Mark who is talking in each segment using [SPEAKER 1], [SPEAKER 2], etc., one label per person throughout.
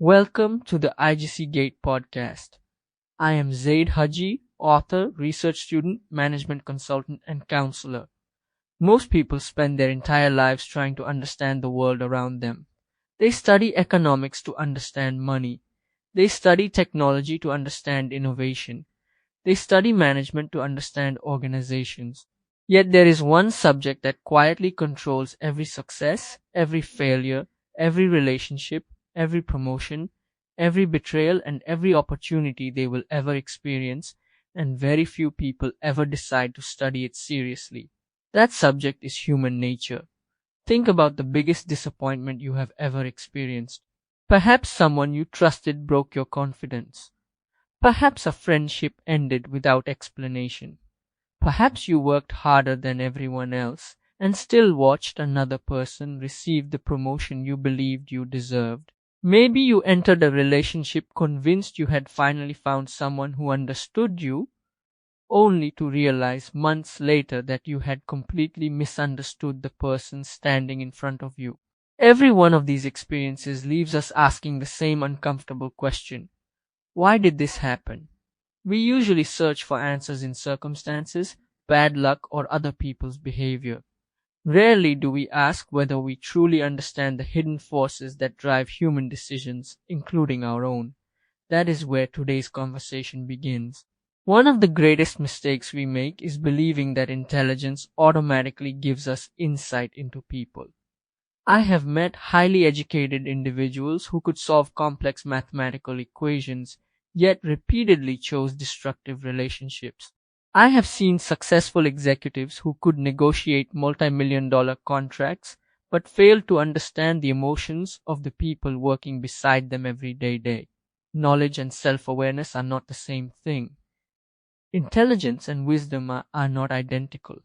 [SPEAKER 1] Welcome to the IGC Podcast. I am Zayd Haji, author, research student, management consultant, and counselor. Most people spend their entire lives trying to understand the world around them. They study economics to understand money. They study technology to understand innovation. They study management to understand organizations. Yet there is one subject that quietly controls every success, every failure, every relationship, every promotion, every betrayal, and every opportunity they will ever experience, and very few people ever decide to study it seriously. That subject is human nature. Think about the biggest disappointment you have ever experienced. Perhaps someone you trusted broke your confidence. Perhaps a friendship ended without explanation. Perhaps you worked harder than everyone else and still watched another person receive the promotion you believed you deserved. Maybe you entered a relationship convinced you had finally found someone who understood you, only to realize months later that you had completely misunderstood the person standing in front of you. Every one of these experiences leaves us asking the same uncomfortable question. Why did this happen? We usually search for answers in circumstances, bad luck, or other people's behavior. Rarely do we ask whether we truly understand the hidden forces that drive human decisions, including our own. That is where today's conversation begins. One of the greatest mistakes we make is believing that intelligence automatically gives us insight into people. I have met highly educated individuals who could solve complex mathematical equations, yet repeatedly chose destructive relationships. I have seen successful executives who could negotiate multi-million-dollar contracts, but failed to understand the emotions of the people working beside them every day. Knowledge and self-awareness are not the same thing. Intelligence and wisdom are not identical.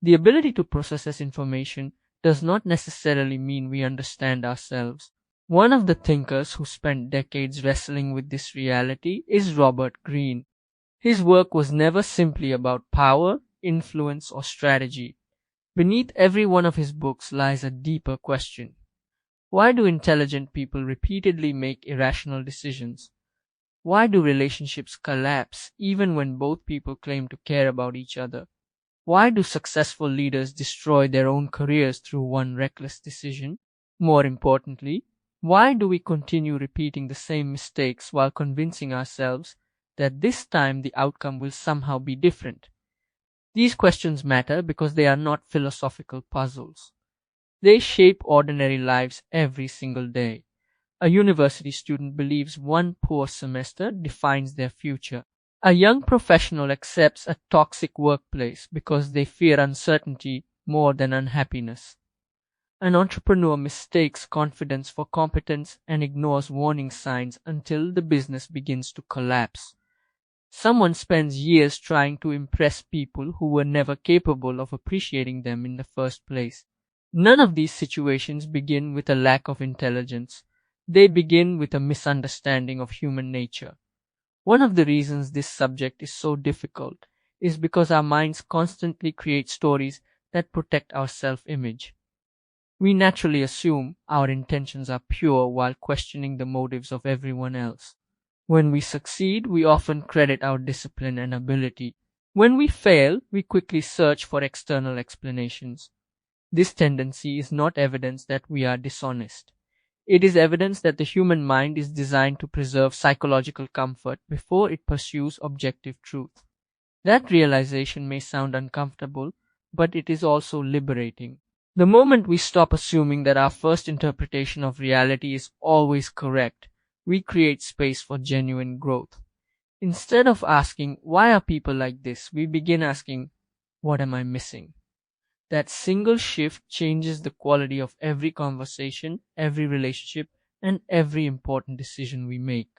[SPEAKER 1] The ability to process information does not necessarily mean we understand ourselves. One of the thinkers who spent decades wrestling with this reality is Robert Greene. His work was never simply about power, influence, or strategy. Beneath every one of his books lies a deeper question. Why do intelligent people repeatedly make irrational decisions? Why do relationships collapse even when both people claim to care about each other? Why do successful leaders destroy their own careers through one reckless decision? More importantly, why do we continue repeating the same mistakes while convincing ourselves that this time the outcome will somehow be different? These questions matter because they are not philosophical puzzles. They shape ordinary lives every single day. A university student believes one poor semester defines their future. A young professional accepts a toxic workplace because they fear uncertainty more than unhappiness. An entrepreneur mistakes confidence for competence and ignores warning signs until the business begins to collapse. Someone spends years trying to impress people who were never capable of appreciating them in the first place. None of these situations begin with a lack of intelligence. They begin with a misunderstanding of human nature. One of the reasons this subject is so difficult is because our minds constantly create stories that protect our self-image. We naturally assume our intentions are pure while questioning the motives of everyone else. When we succeed, we often credit our discipline and ability. When we fail, we quickly search for external explanations. This tendency is not evidence that we are dishonest. It is evidence that the human mind is designed to preserve psychological comfort before it pursues objective truth. That realization may sound uncomfortable, but it is also liberating. The moment we stop assuming that our first interpretation of reality is always correct, we create space for genuine growth. Instead of asking, why are people like this, we begin asking, what am I missing? That single shift changes the quality of every conversation, every relationship, and every important decision we make.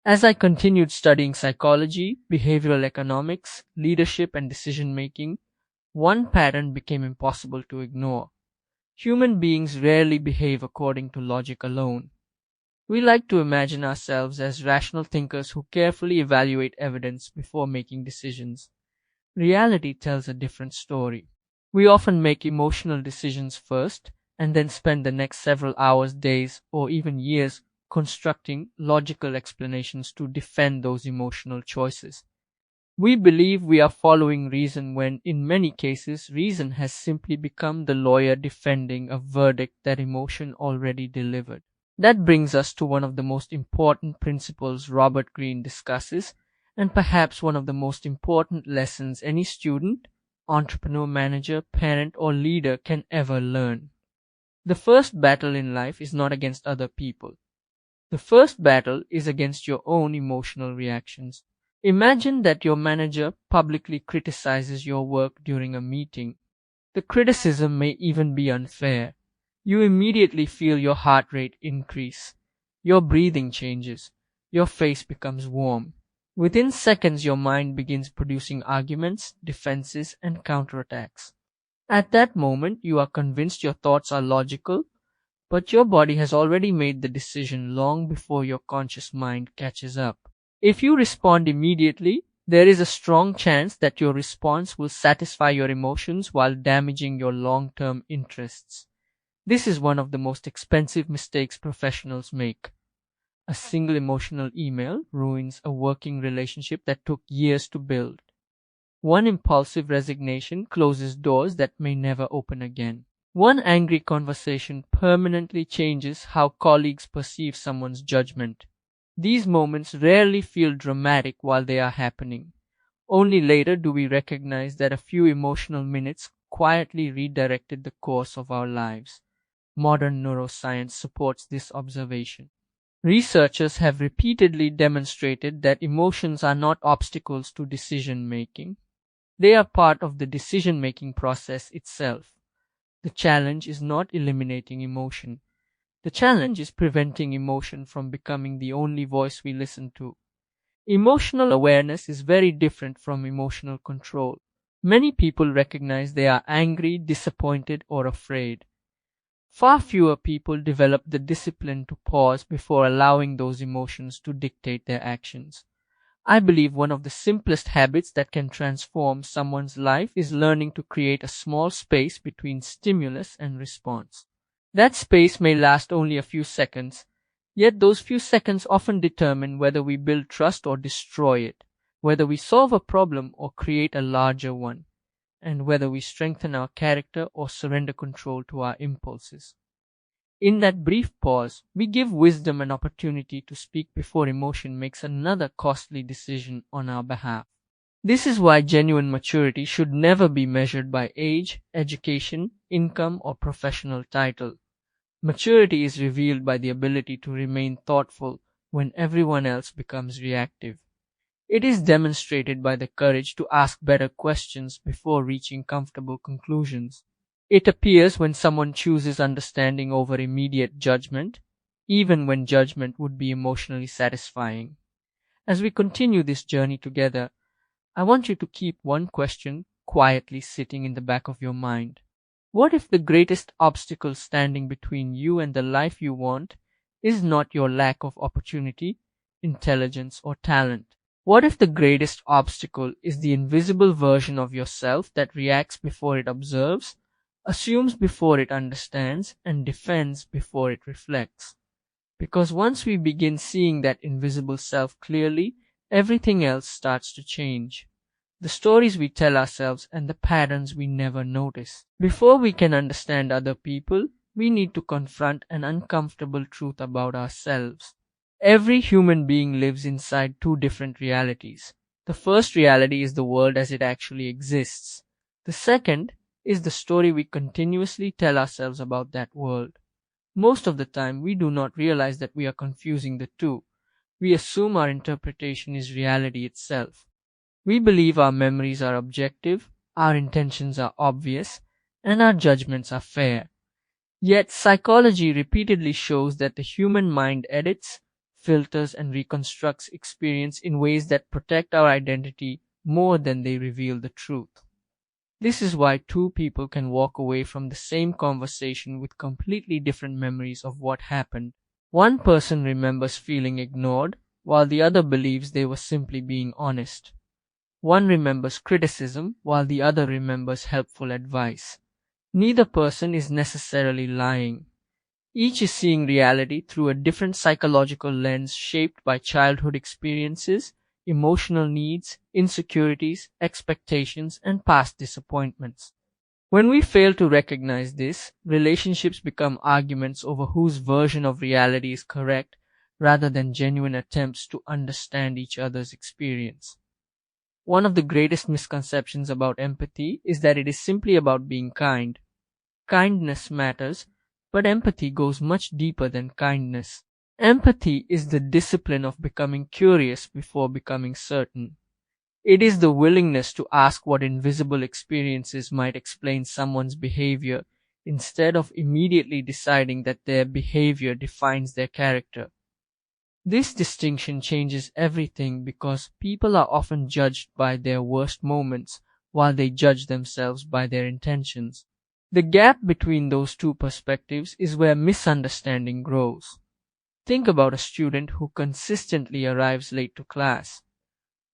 [SPEAKER 1] As I continued studying psychology, behavioral economics, leadership, and decision making, one pattern became impossible to ignore. Human beings rarely behave according to logic alone. We like to imagine ourselves as rational thinkers who carefully evaluate evidence before making decisions. Reality tells a different story. We often make emotional decisions first and then spend the next several hours, days, or even years constructing logical explanations to defend those emotional choices. We believe we are following reason when, in many cases, reason has simply become the lawyer defending a verdict that emotion already delivered. That brings us to one of the most important principles Robert Greene discusses, and perhaps one of the most important lessons any student, entrepreneur, manager, parent, or leader can ever learn. The first battle in life is not against other people. The first battle is against your own emotional reactions. Imagine that your manager publicly criticizes your work during a meeting. The criticism may even be unfair. You immediately feel your heart rate increase. Your breathing changes. Your face becomes warm. Within seconds, your mind begins producing arguments, defenses, and counterattacks. At that moment, you are convinced your thoughts are logical, but your body has already made the decision long before your conscious mind catches up. If you respond immediately, there is a strong chance that your response will satisfy your emotions while damaging your long-term interests. This is one of the most expensive mistakes professionals make. A single emotional email ruins a working relationship that took years to build. One impulsive resignation closes doors that may never open again. One angry conversation permanently changes how colleagues perceive someone's judgment. These moments rarely feel dramatic while they are happening. Only later do we recognize that a few emotional minutes quietly redirected the course of our lives. Modern neuroscience supports this observation. Researchers have repeatedly demonstrated that emotions are not obstacles to decision making. They are part of the decision-making process itself. The challenge is not eliminating emotion. The challenge is preventing emotion from becoming the only voice we listen to. Emotional awareness is very different from emotional control. Many people recognize they are angry, disappointed, or afraid. Far fewer people develop the discipline to pause before allowing those emotions to dictate their actions. I believe one of the simplest habits that can transform someone's life is learning to create a small space between stimulus and response. That space may last only a few seconds, yet those few seconds often determine whether we build trust or destroy it, whether we solve a problem or create a larger one, and whether we strengthen our character or surrender control to our impulses. In that brief pause, we give wisdom an opportunity to speak before emotion makes another costly decision on our behalf. This is why genuine maturity should never be measured by age, education, income, or professional title. Maturity is revealed by the ability to remain thoughtful when everyone else becomes reactive. It is demonstrated by the courage to ask better questions before reaching comfortable conclusions. It appears when someone chooses understanding over immediate judgment, even when judgment would be emotionally satisfying. As we continue this journey together, I want you to keep one question quietly sitting in the back of your mind. What if the greatest obstacle standing between you and the life you want is not your lack of opportunity, intelligence, or talent? What if the greatest obstacle is the invisible version of yourself that reacts before it observes, assumes before it understands, and defends before it reflects? Because once we begin seeing that invisible self clearly, everything else starts to change. The stories we tell ourselves and the patterns we never notice. Before we can understand other people, we need to confront an uncomfortable truth about ourselves. Every human being lives inside two different realities. The first reality is the world as it actually exists. The second is the story we continuously tell ourselves about that world. Most of the time, we do not realize that we are confusing the two. We assume our interpretation is reality itself. We believe our memories are objective, our intentions are obvious, and our judgments are fair. Yet psychology repeatedly shows that the human mind edits, filters, and reconstructs experience in ways that protect our identity more than they reveal the truth. This is why two people can walk away from the same conversation with completely different memories of what happened. One person remembers feeling ignored, while the other believes they were simply being honest. One remembers criticism, while the other remembers helpful advice. Neither person is necessarily lying. Each is seeing reality through a different psychological lens shaped by childhood experiences, emotional needs, insecurities, expectations, and past disappointments. When we fail to recognize this, relationships become arguments over whose version of reality is correct rather than genuine attempts to understand each other's experience. One of the greatest misconceptions about empathy is that it is simply about being kind. Kindness matters, but empathy goes much deeper than kindness. Empathy is the discipline of becoming curious before becoming certain. It is the willingness to ask what invisible experiences might explain someone's behavior instead of immediately deciding that their behavior defines their character. This distinction changes everything because people are often judged by their worst moments while they judge themselves by their intentions. The gap between those two perspectives is where misunderstanding grows. Think about a student who consistently arrives late to class.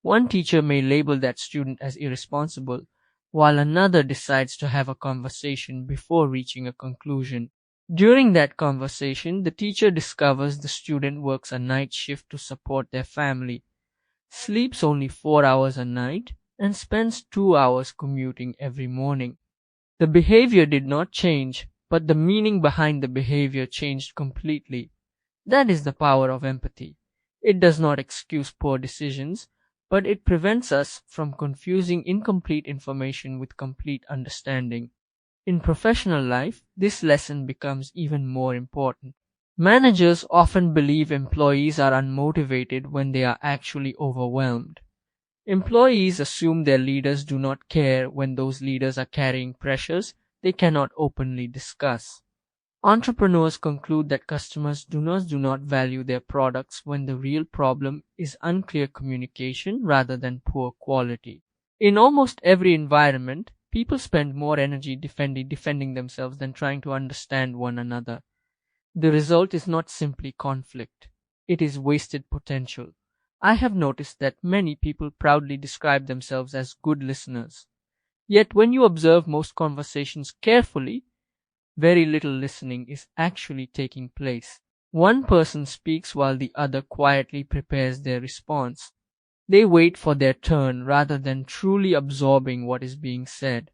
[SPEAKER 1] One teacher may label that student as irresponsible, while another decides to have a conversation before reaching a conclusion. During that conversation, the teacher discovers the student works a night shift to support their family, sleeps only 4 hours a night, and spends 2 hours commuting every morning. The behavior did not change, but the meaning behind the behavior changed completely. That is the power of empathy. It does not excuse poor decisions, but it prevents us from confusing incomplete information with complete understanding. In professional life, this lesson becomes even more important. Managers often believe employees are unmotivated when they are actually overwhelmed. Employees assume their leaders do not care when those leaders are carrying pressures they cannot openly discuss. Entrepreneurs conclude that customers do not value their products when the real problem is unclear communication rather than poor quality. In almost every environment, people spend more energy defending themselves than trying to understand one another. The result is not simply conflict. It is wasted potential. I have noticed that many people proudly describe themselves as good listeners. Yet when you observe most conversations carefully, very little listening is actually taking place. One person speaks while the other quietly prepares their response. They wait for their turn rather than truly absorbing what is being said.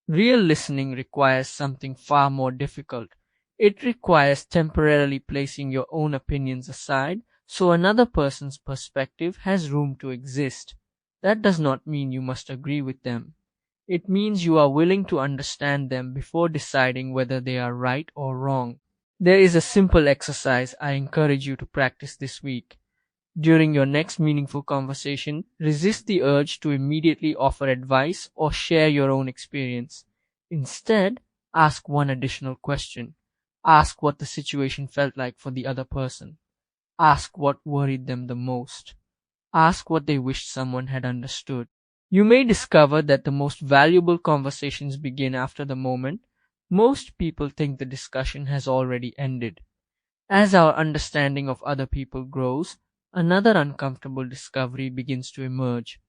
[SPEAKER 1] Real listening requires something far more difficult. It requires temporarily placing your own opinions aside so another person's perspective has room to exist. That does not mean you must agree with them. It means you are willing to understand them before deciding whether they are right or wrong. There is a simple exercise I encourage you to practice this week. During your next meaningful conversation, resist the urge to immediately offer advice or share your own experience. Instead, ask one additional question. Ask what the situation felt like for the other person. Ask what worried them the most. Ask what they wished someone had understood. You may discover that the most valuable conversations begin after the moment most people think the discussion has already ended. As our understanding of other people grows, another uncomfortable discovery begins to emerge.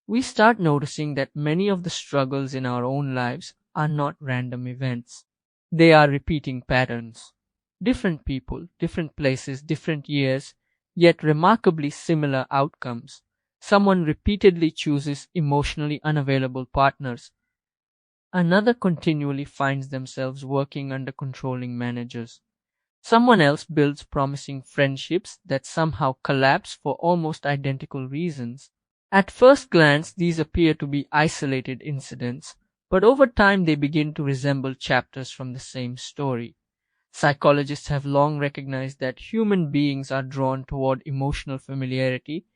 [SPEAKER 1] We start noticing that many of the struggles in our own lives are not random events. They are repeating patterns. Different people, different places, different years, yet remarkably similar outcomes. Someone repeatedly chooses emotionally unavailable partners. Another continually finds themselves working under controlling managers. Someone else builds promising friendships that somehow collapse for almost identical reasons. At first glance, these appear to be isolated incidents, but over time they begin to resemble chapters from the same story. Psychologists have long recognized that human beings are drawn toward emotional familiarity,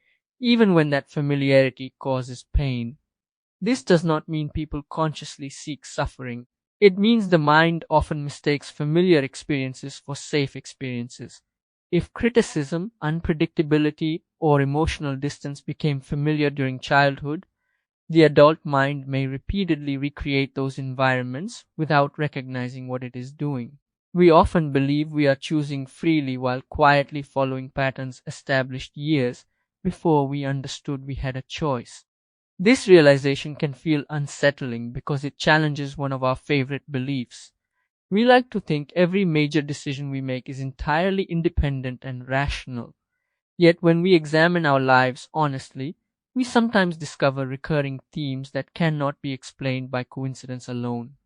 [SPEAKER 1] even when that familiarity causes pain. This does not mean people consciously seek suffering. It means the mind often mistakes familiar experiences for safe experiences. If criticism, unpredictability, or emotional distance became familiar during childhood, the adult mind may repeatedly recreate those environments without recognizing what it is doing. We often believe we are choosing freely while quietly following patterns established years before we understood we had a choice. This realization can feel unsettling because it challenges one of our favorite beliefs. We like to think every major decision we make is entirely independent and rational. Yet when we examine our lives honestly, we sometimes discover recurring themes that cannot be explained by coincidence alone.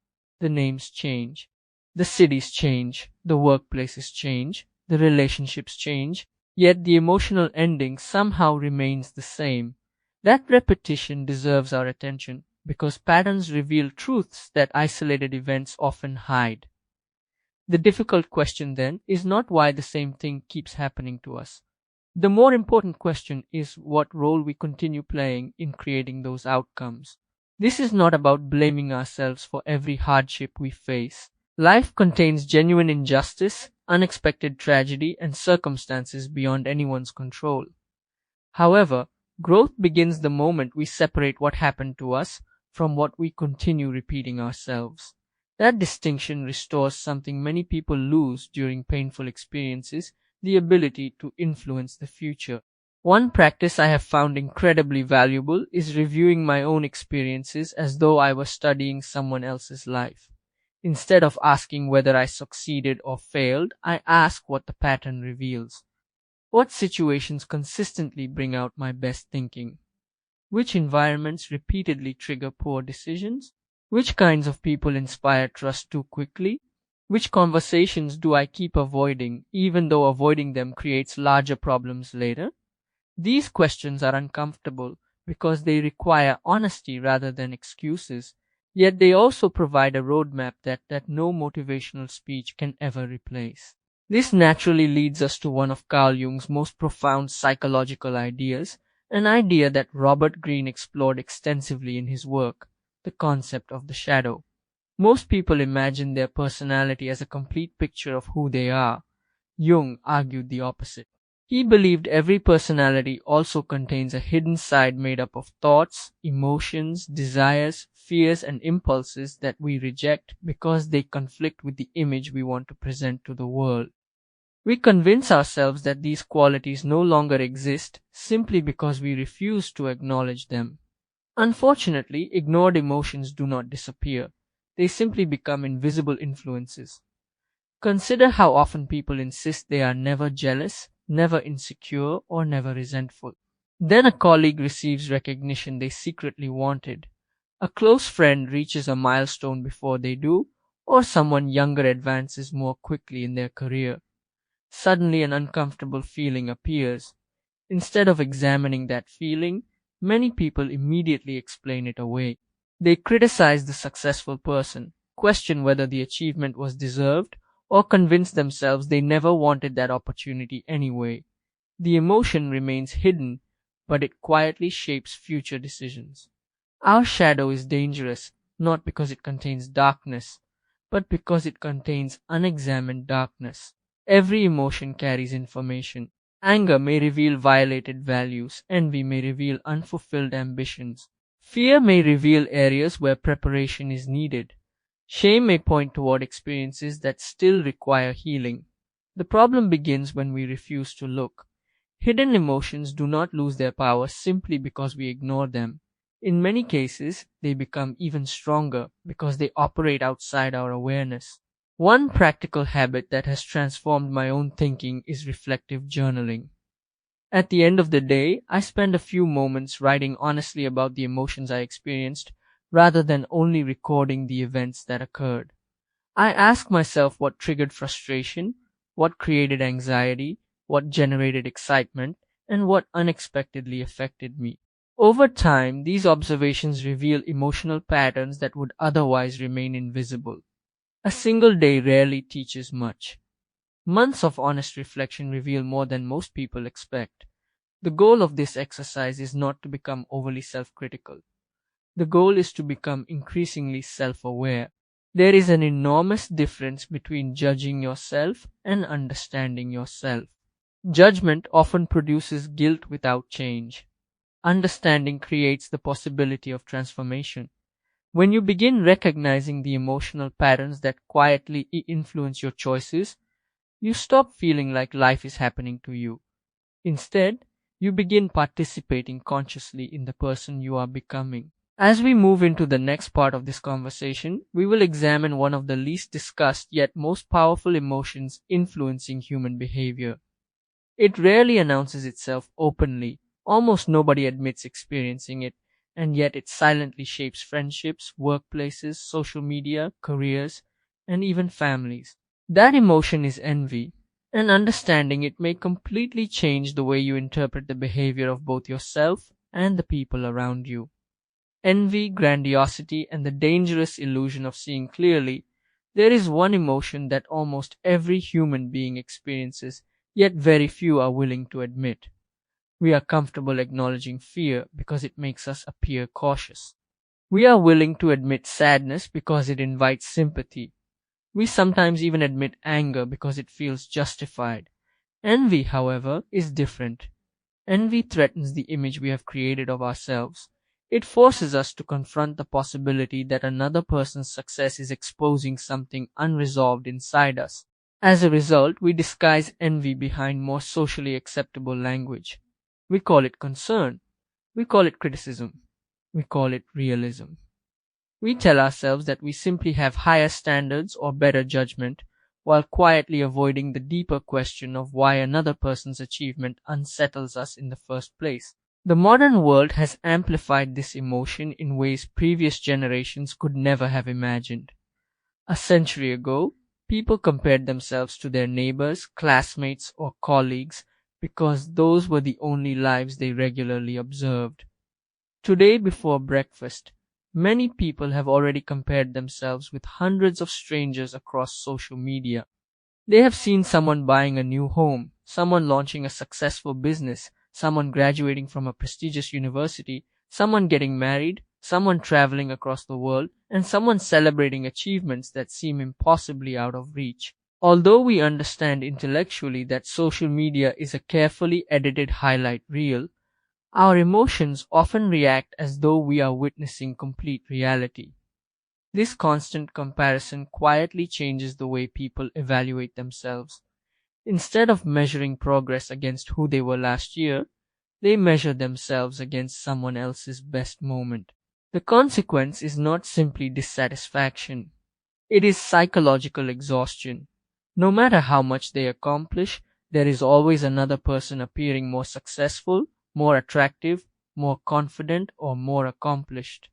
[SPEAKER 1] The names change, the cities change, the workplaces change, the relationships change, yet the emotional ending somehow remains the same. That repetition deserves our attention because patterns reveal truths that isolated events often hide. The difficult question then is not why the same thing keeps happening to us. The more important question is what role we continue playing in creating those outcomes. This is not about blaming ourselves for every hardship we face. Life contains genuine injustice, unexpected tragedy, and circumstances beyond anyone's control. However, growth begins the moment we separate what happened to us from what we continue repeating ourselves. That distinction restores something many people lose during painful experiences, the ability to influence the future. One practice I have found incredibly valuable is reviewing my own experiences as though I were studying someone else's life. Instead of asking whether I succeeded or failed, I ask what the pattern reveals. What situations consistently bring out my best thinking? Which environments repeatedly trigger poor decisions? Which kinds of people inspire trust too quickly? Which conversations do I keep avoiding, even though avoiding them creates larger problems later? These questions are uncomfortable because they require honesty rather than excuses, yet they also provide a roadmap that no motivational speech can ever replace. This naturally leads us to one of Carl Jung's most profound psychological ideas, an idea that Robert Greene explored extensively in his work, the concept of the shadow. Most people imagine their personality as a complete picture of who they are. Jung argued the opposite. He believed every personality also contains a hidden side made up of thoughts, emotions, desires, fears, and impulses that we reject because they conflict with the image we want to present to the world. We convince ourselves that these qualities no longer exist simply because we refuse to acknowledge them. Unfortunately, ignored emotions do not disappear. They simply become invisible influences. Consider how often people insist they are never jealous, never insecure, or never resentful. Then a colleague receives recognition they secretly wanted. A close friend reaches a milestone before they do, or someone younger advances more quickly in their career. Suddenly an uncomfortable feeling appears. Instead of examining that feeling, many people immediately explain it away. They criticize the successful person, question whether the achievement was deserved, or convince themselves they never wanted that opportunity anyway. The emotion remains hidden, but it quietly shapes future decisions. Our shadow is dangerous, not because it contains darkness, but because it contains unexamined darkness. Every emotion carries information. Anger may reveal violated values, envy may reveal unfulfilled ambitions. Fear may reveal areas where preparation is needed. Shame may point toward experiences that still require healing. The problem begins when we refuse to look. Hidden emotions do not lose their power simply because we ignore them. In many cases, they become even stronger because they operate outside our awareness. One practical habit that has transformed my own thinking is reflective journaling. At the end of the day, I spend a few moments writing honestly about the emotions I experienced rather than only recording the events that occurred. I ask myself what triggered frustration, what created anxiety, what generated excitement, and what unexpectedly affected me. Over time, these observations reveal emotional patterns that would otherwise remain invisible. A single day rarely teaches much. Months of honest reflection reveal more than most people expect. The goal of this exercise is not to become overly self-critical. The goal is to become increasingly self-aware. There is an enormous difference between judging yourself and understanding yourself. Judgment often produces guilt without change. Understanding creates the possibility of transformation. When you begin recognizing the emotional patterns that quietly influence your choices, you stop feeling like life is happening to you. Instead, you begin participating consciously in the person you are becoming. As we move into the next part of this conversation, we will examine one of the least discussed yet most powerful emotions influencing human behavior. It rarely announces itself openly. Almost nobody admits experiencing it, and yet it silently shapes friendships, workplaces, social media, careers, and even families. That emotion is envy, and understanding it may completely change the way you interpret the behavior of both yourself and the people around you. Envy, grandiosity, and the dangerous illusion of seeing clearly. There is one emotion that almost every human being experiences, yet very few are willing to admit. We are comfortable acknowledging fear because it makes us appear cautious. We are willing to admit sadness because it invites sympathy. We sometimes even admit anger because it feels justified. Envy, however, is different. Envy threatens the image we have created of ourselves. It forces us to confront the possibility that another person's success is exposing something unresolved inside us. As a result, we disguise envy behind more socially acceptable language. We call it concern. We call it criticism. We call it realism. We tell ourselves that we simply have higher standards or better judgment, while quietly avoiding the deeper question of why another person's achievement unsettles us in the first place. The modern world has amplified this emotion in ways previous generations could never have imagined. A century ago, people compared themselves to their neighbors, classmates, or colleagues because those were the only lives they regularly observed. Today, before breakfast, many people have already compared themselves with hundreds of strangers across social media. They have seen someone buying a new home, someone launching a successful business, someone graduating from a prestigious university, someone getting married, someone traveling across the world, and someone celebrating achievements that seem impossibly out of reach. Although we understand intellectually that social media is a carefully edited highlight reel, our emotions often react as though we are witnessing complete reality. This constant comparison quietly changes the way people evaluate themselves. Instead of measuring progress against who they were last year, they measure themselves against someone else's best moment. The consequence is not simply dissatisfaction, it is psychological exhaustion. No matter how much they accomplish, there is always another person appearing more successful, more attractive, more confident, or more accomplished.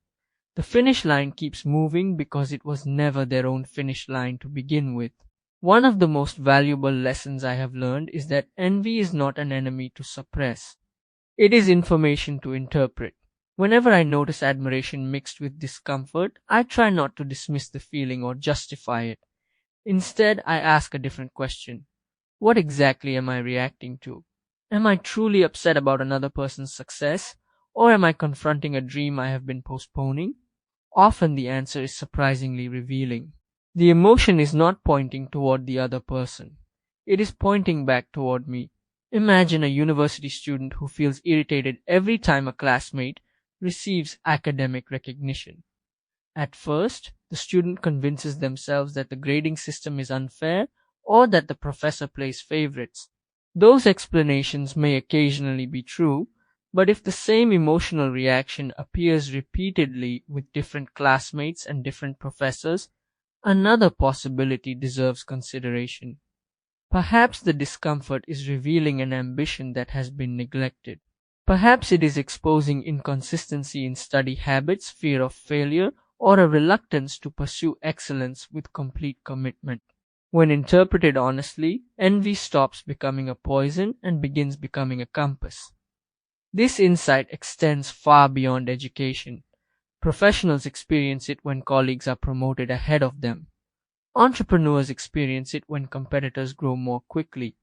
[SPEAKER 1] The finish line keeps moving because it was never their own finish line to begin with. One of the most valuable lessons I have learned is that envy is not an enemy to suppress. It is information to interpret. Whenever I notice admiration mixed with discomfort, I try not to dismiss the feeling or justify it. Instead, I ask a different question. What exactly am I reacting to? Am I truly upset about another person's success? Or am I confronting a dream I have been postponing? Often the answer is surprisingly revealing. The emotion is not pointing toward the other person. It is pointing back toward me. Imagine a university student who feels irritated every time a classmate receives academic recognition. At first, the student convinces themselves that the grading system is unfair or that the professor plays favorites. Those explanations may occasionally be true, but if the same emotional reaction appears repeatedly with different classmates and different professors, another possibility deserves consideration. Perhaps the discomfort is revealing an ambition that has been neglected. Perhaps it is exposing inconsistency in study habits, fear of failure, or a reluctance to pursue excellence with complete commitment. When interpreted honestly, envy stops becoming a poison and begins becoming a compass. This insight extends far beyond education. Professionals experience it when colleagues are promoted ahead of them. Entrepreneurs experience it when competitors grow more quickly.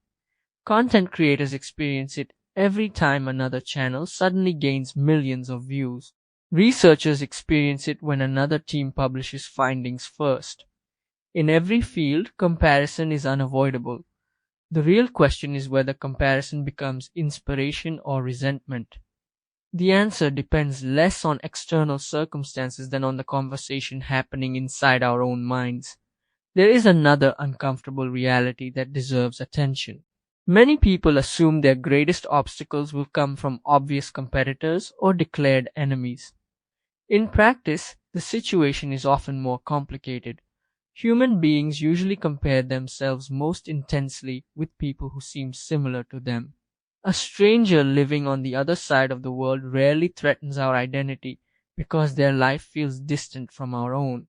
[SPEAKER 1] Content creators experience it every time another channel suddenly gains millions of views. Researchers experience it when another team publishes findings first. In every field, comparison is unavoidable. The real question is whether comparison becomes inspiration or resentment. The answer depends less on external circumstances than on the conversation happening inside our own minds. There is another uncomfortable reality that deserves attention. Many people assume their greatest obstacles will come from obvious competitors or declared enemies. In practice, the situation is often more complicated. Human beings usually compare themselves most intensely with people who seem similar to them. A stranger living on the other side of the world rarely threatens our identity because their life feels distant from our own.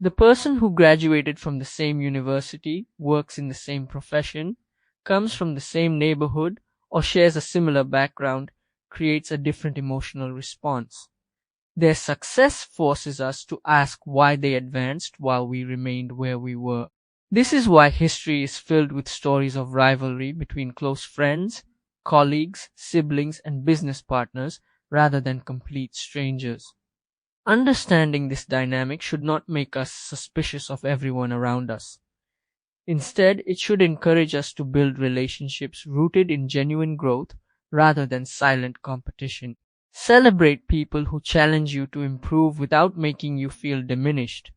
[SPEAKER 1] The person who graduated from the same university, works in the same profession, comes from the same neighborhood, or shares a similar background creates a different emotional response. Their success forces us to ask why they advanced while we remained where we were. This is why history is filled with stories of rivalry between close friends, colleagues, siblings, and business partners rather than complete strangers. Understanding this dynamic should not make us suspicious of everyone around us. Instead, it should encourage us to build relationships rooted in genuine growth rather than silent competition. Celebrate people who challenge you to improve without making you feel diminished.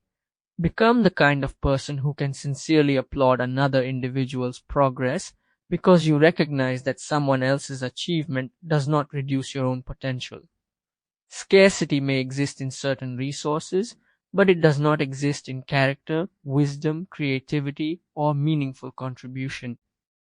[SPEAKER 1] Become the kind of person who can sincerely applaud another individual's progress because you recognize that someone else's achievement does not reduce your own potential. Scarcity may exist in certain resources, but it does not exist in character, wisdom, creativity, or meaningful contribution.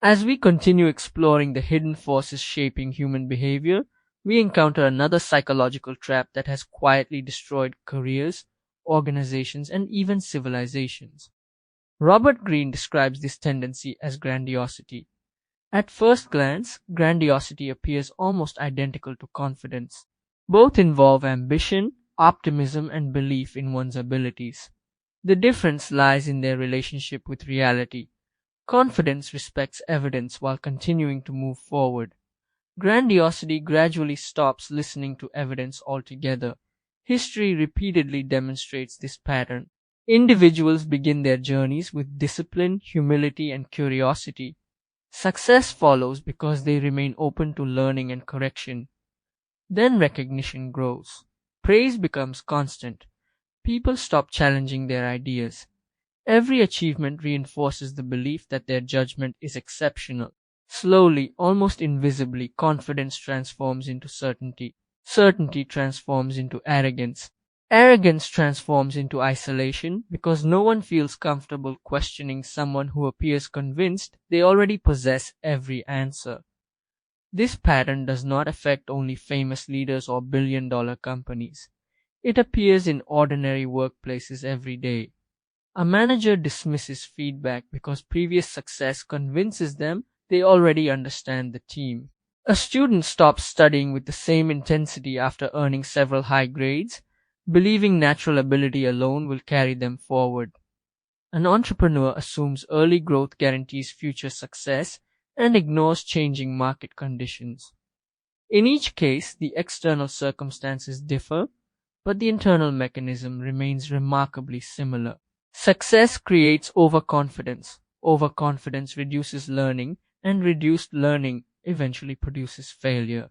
[SPEAKER 1] As we continue exploring the hidden forces shaping human behavior, we encounter another psychological trap that has quietly destroyed careers, organizations, and even civilizations. Robert Greene describes this tendency as grandiosity. At first glance, grandiosity appears almost identical to confidence. Both involve ambition, optimism, and belief in one's abilities. The difference lies in their relationship with reality. Confidence respects evidence while continuing to move forward. Grandiosity gradually stops listening to evidence altogether. History repeatedly demonstrates this pattern. Individuals begin their journeys with discipline, humility, and curiosity. Success follows because they remain open to learning and correction. Then recognition grows. Praise becomes constant. People stop challenging their ideas. Every achievement reinforces the belief that their judgment is exceptional. Slowly, almost invisibly, confidence transforms into certainty. Certainty transforms into arrogance. Arrogance transforms into isolation because no one feels comfortable questioning someone who appears convinced they already possess every answer. This pattern does not affect only famous leaders or billion-dollar companies. It appears in ordinary workplaces every day. A manager dismisses feedback because previous success convinces them they already understand the team. A student stops studying with the same intensity after earning several high grades, believing natural ability alone will carry them forward. An entrepreneur assumes early growth guarantees future success and ignores changing market conditions. In each case, the external circumstances differ, but the internal mechanism remains remarkably similar. Success creates overconfidence. Overconfidence reduces learning, and reduced learning eventually produces failure.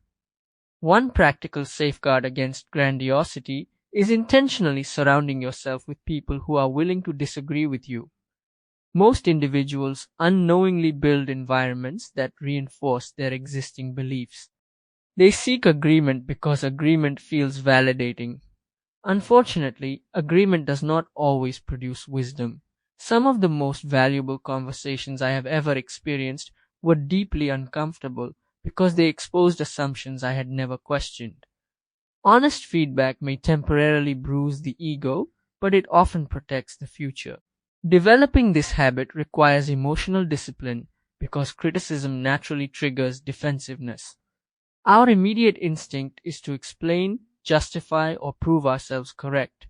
[SPEAKER 1] One practical safeguard against grandiosity is intentionally surrounding yourself with people who are willing to disagree with you. Most individuals unknowingly build environments that reinforce their existing beliefs. They seek agreement because agreement feels validating. Unfortunately, agreement does not always produce wisdom. Some of the most valuable conversations I have ever experienced were deeply uncomfortable because they exposed assumptions I had never questioned. Honest feedback may temporarily bruise the ego, but it often protects the future. Developing this habit requires emotional discipline because criticism naturally triggers defensiveness. Our immediate instinct is to explain, justify, or prove ourselves correct.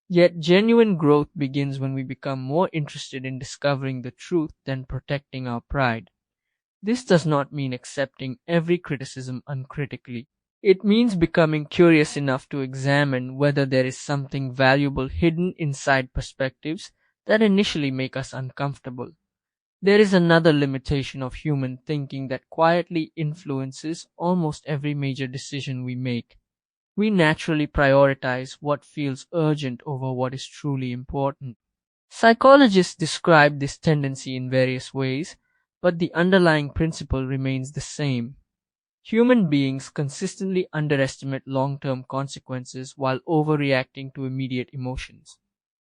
[SPEAKER 1] Yet genuine growth begins when we become more interested in discovering the truth than protecting our pride. This does not mean accepting every criticism uncritically. It means becoming curious enough to examine whether there is something valuable hidden inside perspectives that initially make us uncomfortable. There is another limitation of human thinking that quietly influences almost every major decision we make. We naturally prioritize what feels urgent over what is truly important. Psychologists describe this tendency in various ways, but the underlying principle remains the same. Human beings consistently underestimate long-term consequences while overreacting to immediate emotions.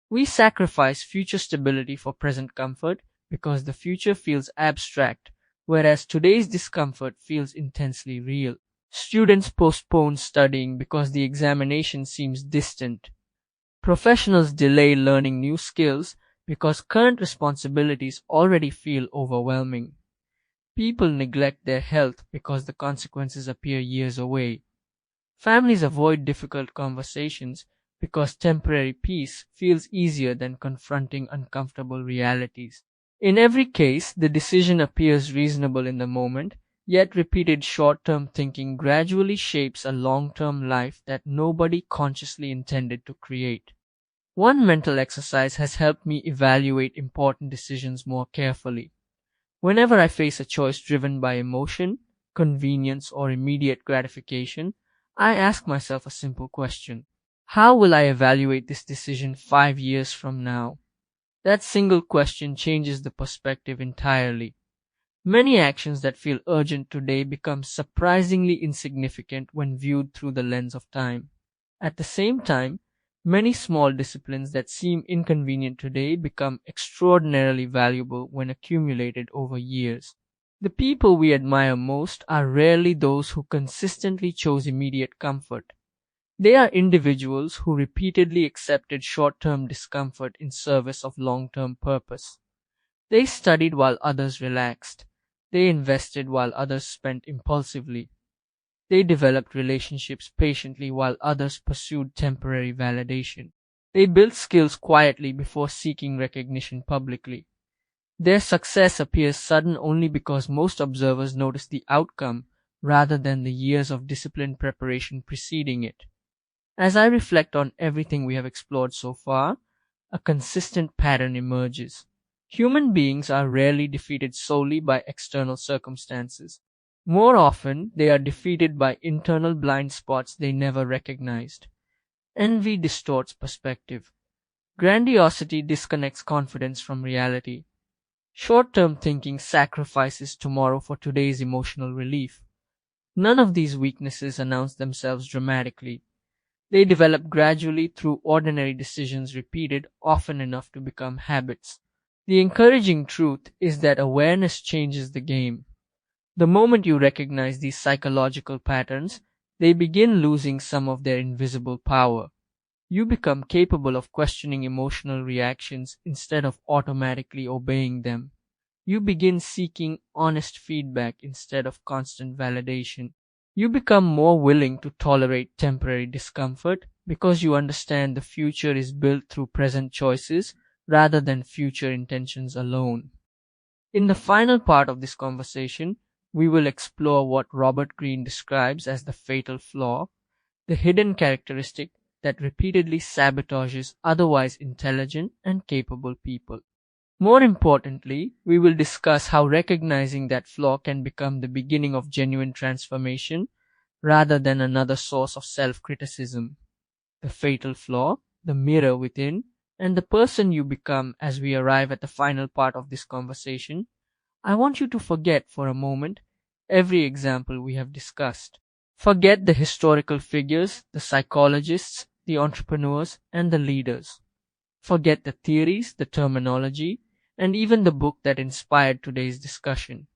[SPEAKER 1] We sacrifice future stability for present comfort because the future feels abstract, whereas today's discomfort feels intensely real. Students postpone studying because the examination seems distant. Professionals delay learning new skills because current responsibilities already feel overwhelming. People neglect their health because the consequences appear years away. Families avoid difficult conversations because temporary peace feels easier than confronting uncomfortable realities. In every case, the decision appears reasonable in the moment, yet repeated short-term thinking gradually shapes a long-term life that nobody consciously intended to create. One mental exercise has helped me evaluate important decisions more carefully. Whenever I face a choice driven by emotion, convenience, or immediate gratification, I ask myself a simple question. How will I evaluate this decision 5 years from now? That single question changes the perspective entirely. Many actions that feel urgent today become surprisingly insignificant when viewed through the lens of time. At the same time, many small disciplines that seem inconvenient today become extraordinarily valuable when accumulated over years. The people we admire most are rarely those who consistently chose immediate comfort. They are individuals who repeatedly accepted short-term discomfort in service of long-term purpose. They studied while others relaxed. They invested while others spent impulsively. They developed relationships patiently while others pursued temporary validation. They built skills quietly before seeking recognition publicly. Their success appears sudden only because most observers notice the outcome rather than the years of disciplined preparation preceding it. As I reflect on everything we have explored so far, a consistent pattern emerges. Human beings are rarely defeated solely by external circumstances. More often, they are defeated by internal blind spots they never recognized. Envy distorts perspective. Grandiosity disconnects confidence from reality. Short-term thinking sacrifices tomorrow for today's emotional relief. None of these weaknesses announce themselves dramatically. They develop gradually through ordinary decisions repeated often enough to become habits. The encouraging truth is that awareness changes the game. The moment you recognize these psychological patterns, they begin losing some of their invisible power. You become capable of questioning emotional reactions instead of automatically obeying them. You begin seeking honest feedback instead of constant validation. You become more willing to tolerate temporary discomfort because you understand the future is built through present choices rather than future intentions alone. In the final part of this conversation, we will explore what Robert Greene describes as the fatal flaw, the hidden characteristic that repeatedly sabotages otherwise intelligent and capable people. More importantly, we will discuss how recognizing that flaw can become the beginning of genuine transformation rather than another source of self-criticism. The fatal flaw, the mirror within, and the person you become as we arrive at the final part of this conversation. I want you to forget for a moment every example we have discussed. Forget the historical figures, the psychologists, the entrepreneurs, and the leaders. Forget the theories, the terminology, and even the book that inspired today's discussion.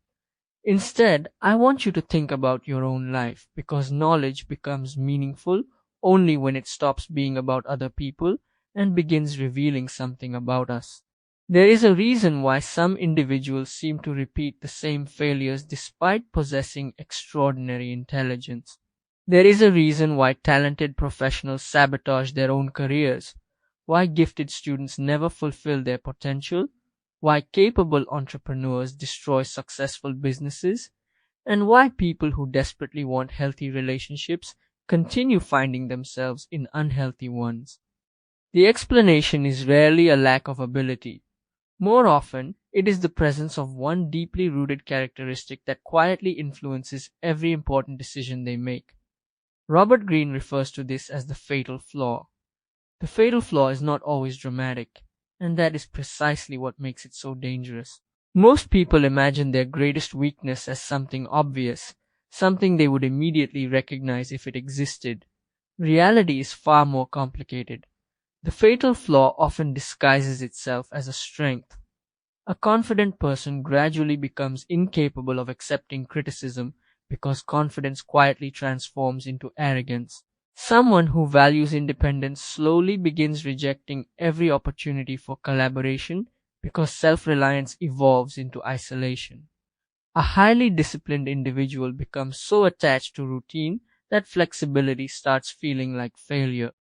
[SPEAKER 1] Instead, I want you to think about your own life because knowledge becomes meaningful only when it stops being about other people and begins revealing something about us. There is a reason why some individuals seem to repeat the same failures despite possessing extraordinary intelligence. There is a reason why talented professionals sabotage their own careers, why gifted students never fulfill their potential, why capable entrepreneurs destroy successful businesses, and why people who desperately want healthy relationships continue finding themselves in unhealthy ones. The explanation is rarely a lack of ability. More often, it is the presence of one deeply rooted characteristic that quietly influences every important decision they make. Robert Greene refers to this as the fatal flaw. The fatal flaw is not always dramatic, and that is precisely what makes it so dangerous. Most people imagine their greatest weakness as something obvious, something they would immediately recognize if it existed. Reality is far more complicated. The fatal flaw often disguises itself as a strength. A confident person gradually becomes incapable of accepting criticism because confidence quietly transforms into arrogance. Someone who values independence slowly begins rejecting every opportunity for collaboration because self-reliance evolves into isolation. A highly disciplined individual becomes so attached to routine that flexibility starts feeling like failure.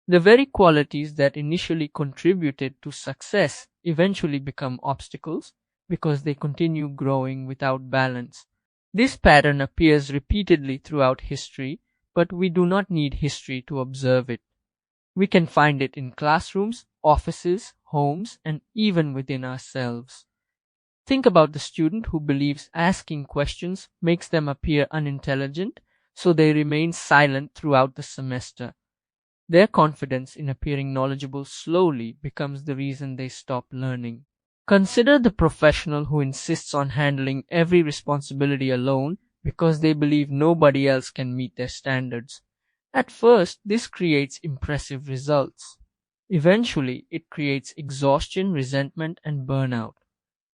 [SPEAKER 1] The very qualities that initially contributed to success eventually become obstacles because they continue growing without balance. This pattern appears repeatedly throughout history, but we do not need history to observe it. We can find it in classrooms, offices, homes, and even within ourselves. Think about the student who believes asking questions makes them appear unintelligent, so they remain silent throughout the semester. Their confidence in appearing knowledgeable slowly becomes the reason they stop learning. Consider the professional who insists on handling every responsibility alone because they believe nobody else can meet their standards. At first, this creates impressive results. Eventually, it creates exhaustion, resentment, and burnout.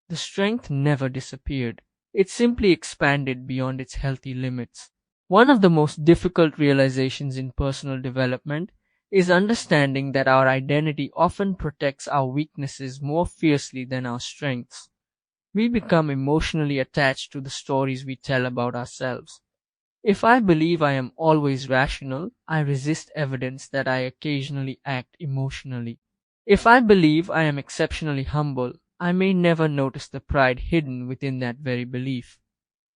[SPEAKER 1] The strength never disappeared. It simply expanded beyond its healthy limits. One of the most difficult realizations in personal development is understanding that our identity often protects our weaknesses more fiercely than our strengths. We become emotionally attached to the stories we tell about ourselves. If I believe I am always rational, I resist evidence that I occasionally act emotionally. If I believe I am exceptionally humble, I may never notice the pride hidden within that very belief.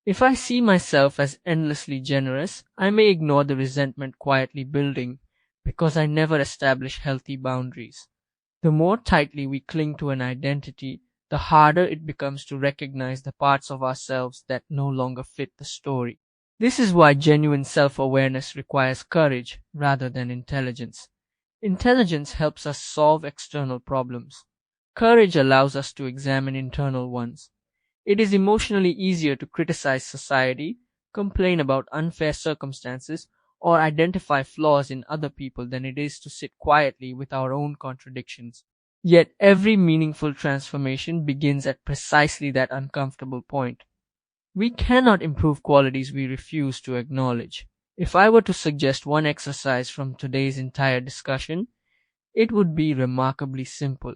[SPEAKER 1] If I see myself as endlessly generous, I may ignore the resentment quietly building because I never establish healthy boundaries. The more tightly we cling to an identity, the harder it becomes to recognize the parts of ourselves that no longer fit the story. This is why genuine self-awareness requires courage rather than intelligence. Intelligence helps us solve external problems. Courage allows us to examine internal ones. It is emotionally easier to criticize society, complain about unfair circumstances, or identify flaws in other people than it is to sit quietly with our own contradictions. Yet every meaningful transformation begins at precisely that uncomfortable point. We cannot improve qualities we refuse to acknowledge. If I were to suggest one exercise from today's entire discussion, it would be remarkably simple.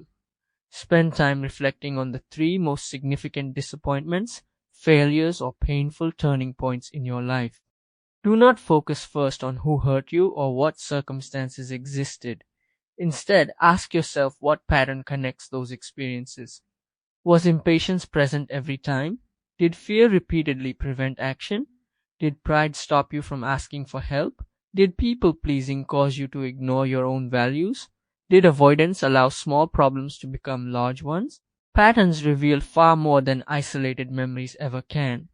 [SPEAKER 1] Spend time reflecting on the three most significant disappointments, failures, or painful turning points in your life. Do not focus first on who hurt you or what circumstances existed. Instead, ask yourself what pattern connects those experiences. Was impatience present every time? Did fear repeatedly prevent action? Did pride stop you from asking for help? Did people pleasing cause you to ignore your own values? Did avoidance allow small problems to become large ones? Patterns reveal far more than isolated memories ever can.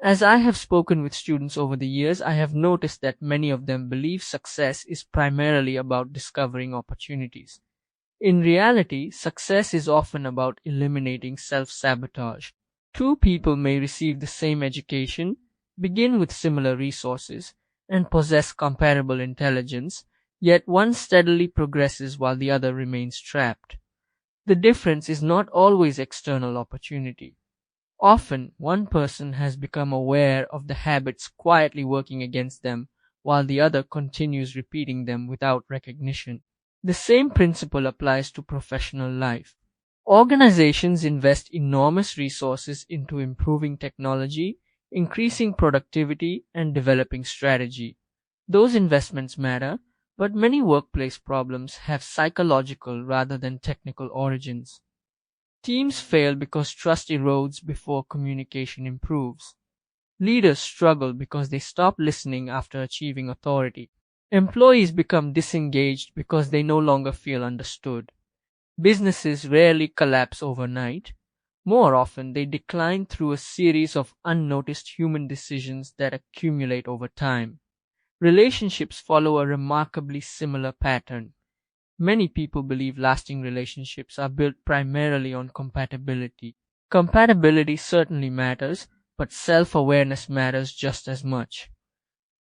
[SPEAKER 1] As I have spoken with students over the years, I have noticed that many of them believe success is primarily about discovering opportunities. In reality, success is often about eliminating self-sabotage. Two people may receive the same education, begin with similar resources, and possess comparable intelligence, yet one steadily progresses while the other remains trapped. The difference is not always external opportunity. Often, one person has become aware of the habits quietly working against them, while the other continues repeating them without recognition. The same principle applies to professional life. Organizations invest enormous resources into improving technology, increasing productivity, and developing strategy. Those investments matter, but many workplace problems have psychological rather than technical origins. Teams fail because trust erodes before communication improves. Leaders struggle because they stop listening after achieving authority. Employees become disengaged because they no longer feel understood. Businesses rarely collapse overnight. More often, they decline through a series of unnoticed human decisions that accumulate over time. Relationships follow a remarkably similar pattern. Many people believe lasting relationships are built primarily on compatibility. Compatibility certainly matters, but self-awareness matters just as much.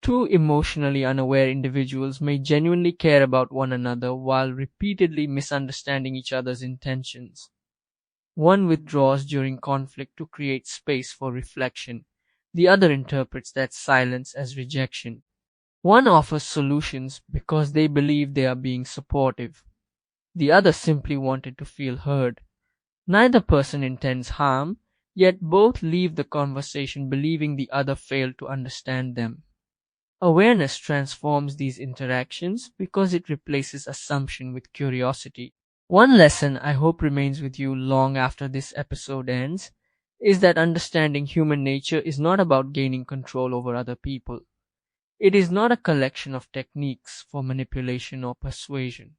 [SPEAKER 1] Two emotionally unaware individuals may genuinely care about one another while repeatedly misunderstanding each other's intentions. One withdraws during conflict to create space for reflection. The other interprets that silence as rejection. One offers solutions because they believe they are being supportive. The other simply wanted to feel heard. Neither person intends harm, yet both leave the conversation believing the other failed to understand them. Awareness transforms these interactions because it replaces assumption with curiosity. One lesson I hope remains with you long after this episode ends is that understanding human nature is not about gaining control over other people. It is not a collection of techniques for manipulation or persuasion.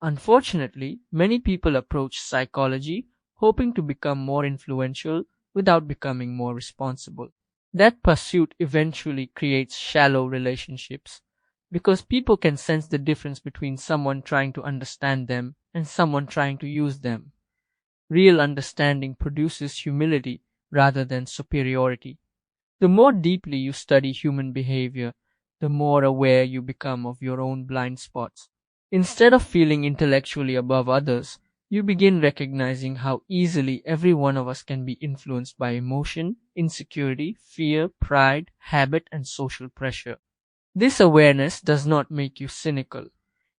[SPEAKER 1] Unfortunately, many people approach psychology hoping to become more influential without becoming more responsible. That pursuit eventually creates shallow relationships because people can sense the difference between someone trying to understand them and someone trying to use them. Real understanding produces humility rather than superiority. The more deeply you study human behavior, the more aware you become of your own blind spots. Instead of feeling intellectually above others, you begin recognizing how easily every one of us can be influenced by emotion, insecurity, fear, pride, habit, and social pressure. This awareness does not make you cynical.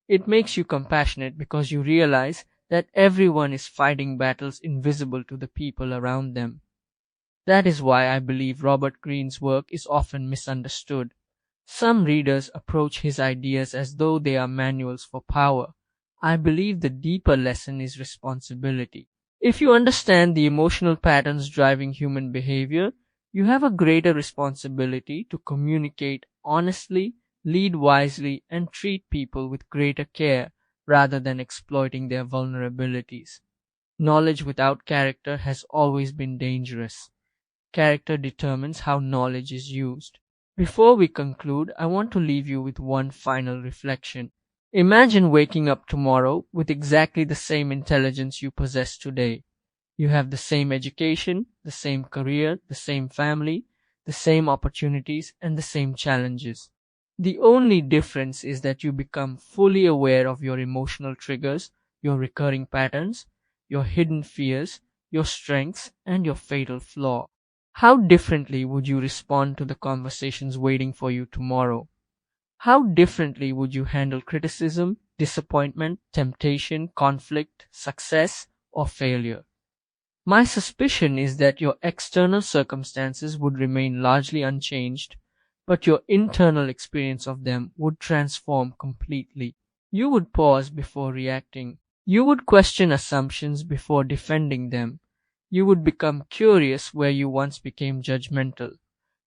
[SPEAKER 1] It makes you compassionate because you realize that everyone is fighting battles invisible to the people around them. That is why I believe Robert Greene's work is often misunderstood. Some readers approach his ideas as though they are manuals for power. I believe the deeper lesson is responsibility. If you understand the emotional patterns driving human behavior, you have a greater responsibility to communicate honestly, lead wisely, and treat people with greater care rather than exploiting their vulnerabilities. Knowledge without character has always been dangerous. Character determines how knowledge is used. Before we conclude, I want to leave you with one final reflection. Imagine waking up tomorrow with exactly the same intelligence you possess today. You have the same education, the same career, the same family, the same opportunities, and the same challenges. The only difference is that you become fully aware of your emotional triggers, your recurring patterns, your hidden fears, your strengths, and your fatal flaw. How differently would you respond to the conversations waiting for you tomorrow? How differently would you handle criticism, disappointment, temptation, conflict, success, or failure? My suspicion is that your external circumstances would remain largely unchanged, but your internal experience of them would transform completely. You would pause before reacting. You would question assumptions before defending them. You would become curious where you once became judgmental.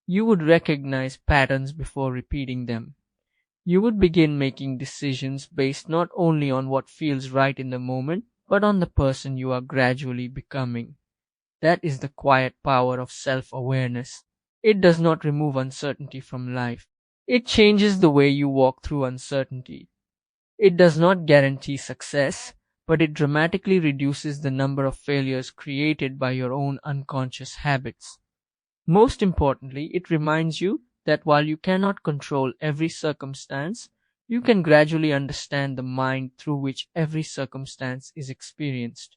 [SPEAKER 1] You would recognize patterns before repeating them. You would begin making decisions based not only on what feels right in the moment, but on the person you are gradually becoming. That is the quiet power of self-awareness. It does not remove uncertainty from life. It changes the way you walk through uncertainty. It does not guarantee success, but it dramatically reduces the number of failures created by your own unconscious habits. Most importantly, it reminds you that while you cannot control every circumstance, you can gradually understand the mind through which every circumstance is experienced.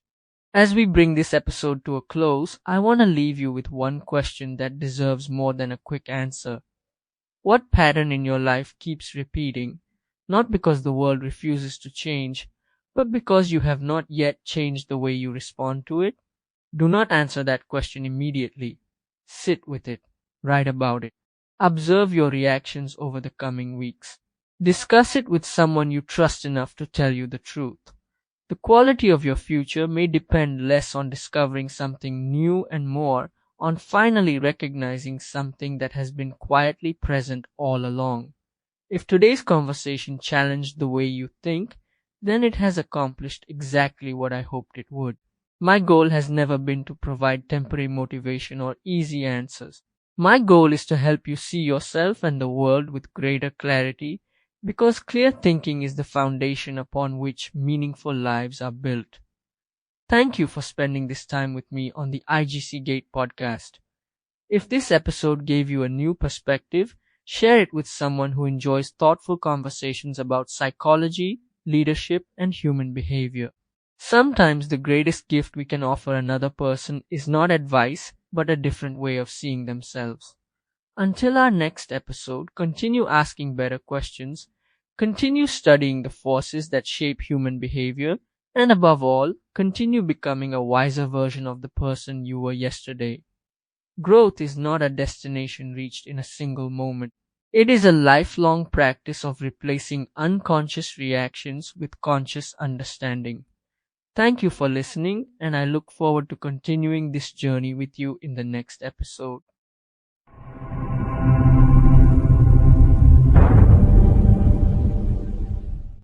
[SPEAKER 1] As we bring this episode to a close, I want to leave you with one question that deserves more than a quick answer. What pattern in your life keeps repeating, not because the world refuses to change, but because you have not yet changed the way you respond to it? Do not answer that question immediately. Sit with it. Write about it. Observe your reactions over the coming weeks. Discuss it with someone you trust enough to tell you the truth. The quality of your future may depend less on discovering something new and more on finally recognizing something that has been quietly present all along. If today's conversation challenged the way you think, then it has accomplished exactly what I hoped it would. My goal has never been to provide temporary motivation or easy answers. My goal is to help you see yourself and the world with greater clarity, because clear thinking is the foundation upon which meaningful lives are built. Thank you for spending this time with me on the IGC Podcast. If this episode gave you a new perspective, share it with someone who enjoys thoughtful conversations about psychology, leadership, and human behavior. Sometimes the greatest gift we can offer another person is not advice, but a different way of seeing themselves. Until our next episode, continue asking better questions, continue studying the forces that shape human behavior, and above all, continue becoming a wiser version of the person you were yesterday. Growth is not a destination reached in a single moment. It is a lifelong practice of replacing unconscious reactions with conscious understanding. Thank you for listening, and I look forward to continuing this journey with you in the next episode.